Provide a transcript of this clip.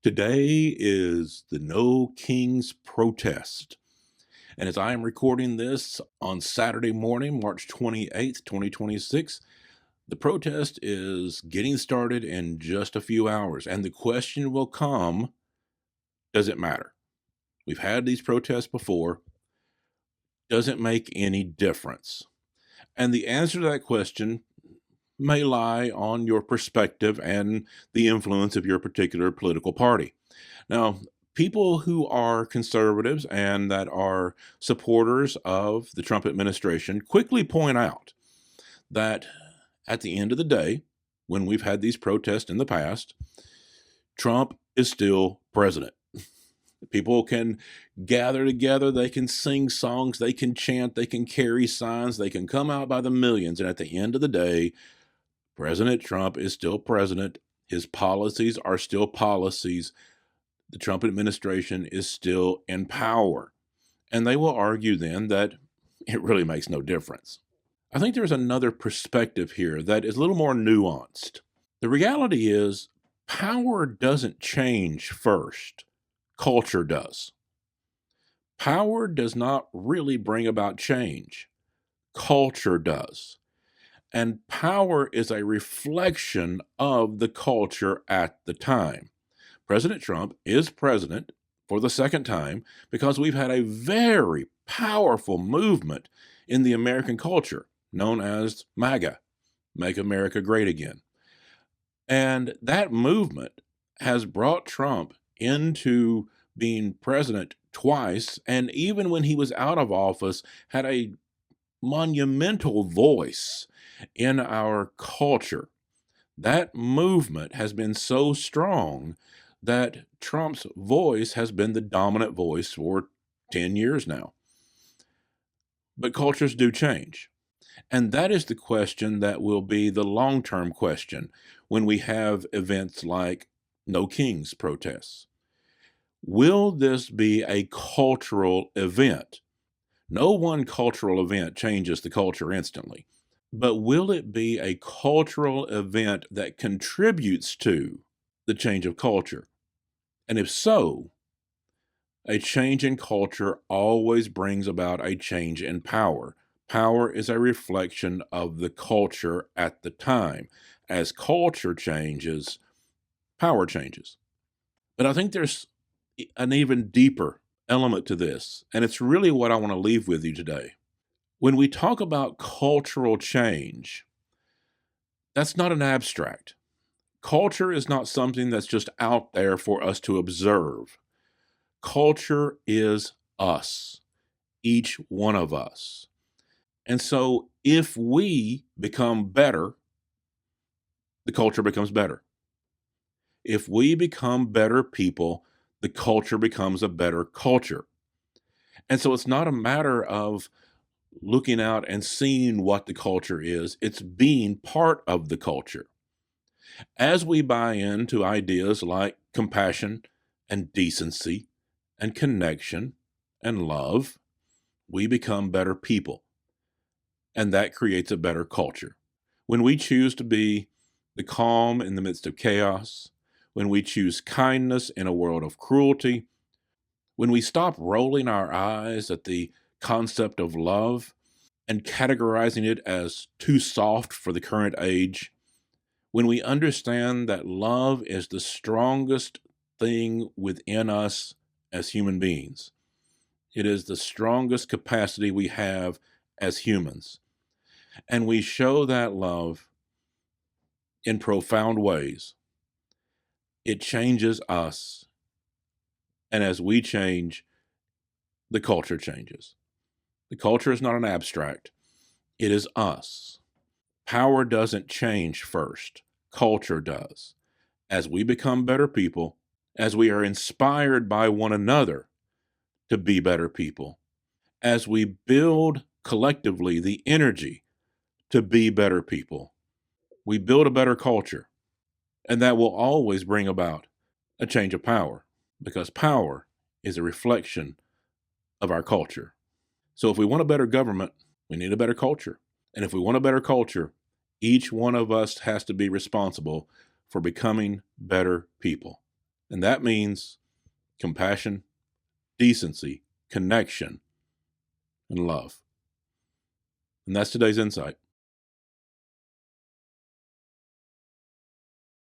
Today is the No Kings protest. And as I am recording this on Saturday morning, March 28th, 2026, the protest is getting started in just a few hours. And the question will come, does it matter? We've had these protests before. Does it make any difference? And the answer to that question may lie on your perspective and the influence of your particular political party. Now, people who are conservatives and that are supporters of the Trump administration quickly point out that at the end of the day, when we've had these protests in the past, Trump is still president. People can gather together, they can sing songs, they can chant, they can carry signs, they can come out by the millions. And at the end of the day, President Trump is still president. His policies are still policies. The Trump administration is still in power. And they will argue then that it really makes no difference. I think there's another perspective here that is a little more nuanced. The reality is, power doesn't change first, culture does. Power does not really bring about change, culture does. And power is a reflection of the culture at the time. President Trump is president for the second time because we've had a very powerful movement in the American culture known as MAGA, Make America Great Again. And that movement has brought Trump into being president twice, and even when he was out of office, had a monumental voice in our culture. That movement has been so strong that Trump's voice has been the dominant voice for 10 years now. But cultures do change. And that is the question that will be the long-term question when we have events like No Kings protests. Will this be a cultural event? No one cultural event changes the culture instantly. But will it be a cultural event that contributes to the change of culture? And if so, a change in culture always brings about a change in power. Power is a reflection of the culture at the time. As culture changes, power changes. But I think there's an even deeper element to this, and it's really what I want to leave with you today. When we talk about cultural change, that's not an abstract. Culture is not something that's just out there for us to observe. Culture is us, each one of us. And so if we become better, the culture becomes better. If we become better people, the culture becomes a better culture. And so it's not a matter of looking out and seeing what the culture is, it's being part of the culture. As we buy into ideas like compassion and decency and connection and love, we become better people. And that creates a better culture. When we choose to be the calm in the midst of chaos, when we choose kindness in a world of cruelty, when we stop rolling our eyes at the concept of love and categorizing it as too soft for the current age, when we understand that love is the strongest thing within us as human beings, it is the strongest capacity we have as humans, and we show that love in profound ways, it changes us. And as we change, the culture changes. The culture is not an abstract. It is us. Power doesn't change first. Culture does. As we become better people, as we are inspired by one another to be better people, as we build collectively the energy to be better people, we build a better culture. And that will always bring about a change of power, because power is a reflection of our culture. So if we want a better government, we need a better culture. And if we want a better culture, each one of us has to be responsible for becoming better people. And that means compassion, decency, connection, and love. And that's today's insight.